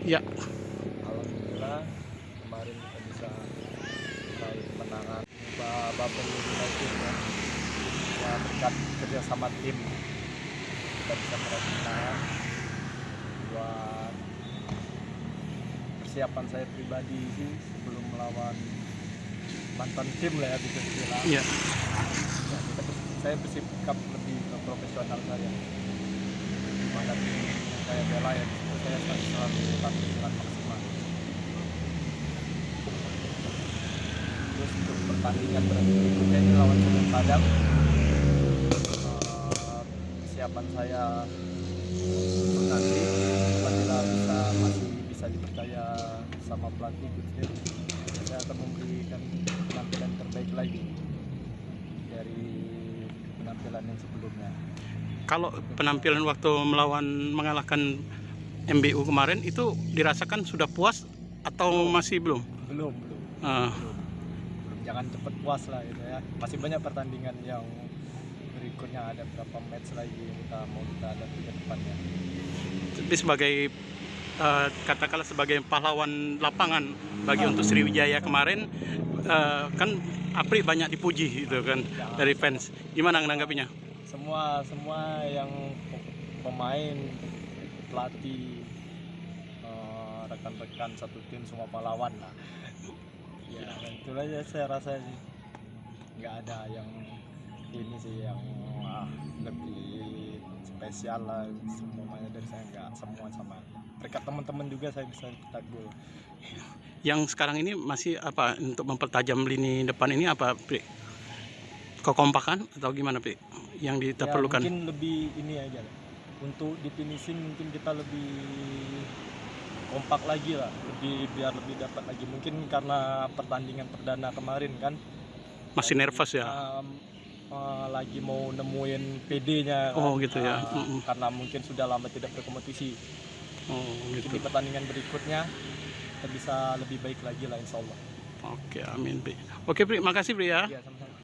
Ya. Alhamdulillah kemarin kita bisa meraih kemenangan Bapel United ya berkat kerjasama tim kita bisa meraih kemenangan. Buat persiapan saya pribadi sih sebelum melawan mantan tim lah ya bisa dibilang. Iya. Ya, saya bersikap lebih profesional saya. Mana tim saya bela ya, saya selalu tampil dengan maksimal. Terus untuk pertandingan berikutnya ini lawan Semen Padang, persiapan saya untuk nanti apabila masih bisa dipercaya sama pelatih Gusti, saya akan memberikan penampilan terbaik lagi dari penampilan yang sebelumnya. Kalau penampilan waktu mengalahkan MBU kemarin itu dirasakan sudah puas atau masih belum? Belum. Jangan cepet puas lah gitu ya. Masih banyak pertandingan yang berikutnya, ada berapa match lagi yang kita hadapi ke depannya. Tapi sebagai katakanlah sebagai pahlawan lapangan bagi untuk Sriwijaya kemarin, kan Apri banyak dipuji gitu kan dari fans. Gimana menanggapinya? Semua yang pemain, pelatih, rekan-rekan satu tim semua pahlawan lah. Ya itulah ya, saya rasa sih nggak ada yang ini sih yang lebih spesial lah. Semuanya dari saya, nggak, semua sama. Berkat teman-teman juga saya bisa cetak gol. Yang sekarang ini masih apa untuk mempertajam lini depan ini apa, Pri? Kekompakan atau gimana, Pri? Yang kita perlukan? Mungkin lebih ini aja lah. Untuk di finishing mungkin kita lebih kompak lagi lah, biar lebih dapat lagi. Mungkin karena pertandingan perdana kemarin kan Masih nervous ya? Lagi mau nemuin PD-nya kan? Oh gitu ya. Karena mungkin sudah lama tidak berkompetisi. Gitu. Di pertandingan berikutnya kita bisa lebih baik lagi lah, insya Allah. Oke, amin, Pri. Oke, Pri, makasih, Pri ya. Ya, sama-sama.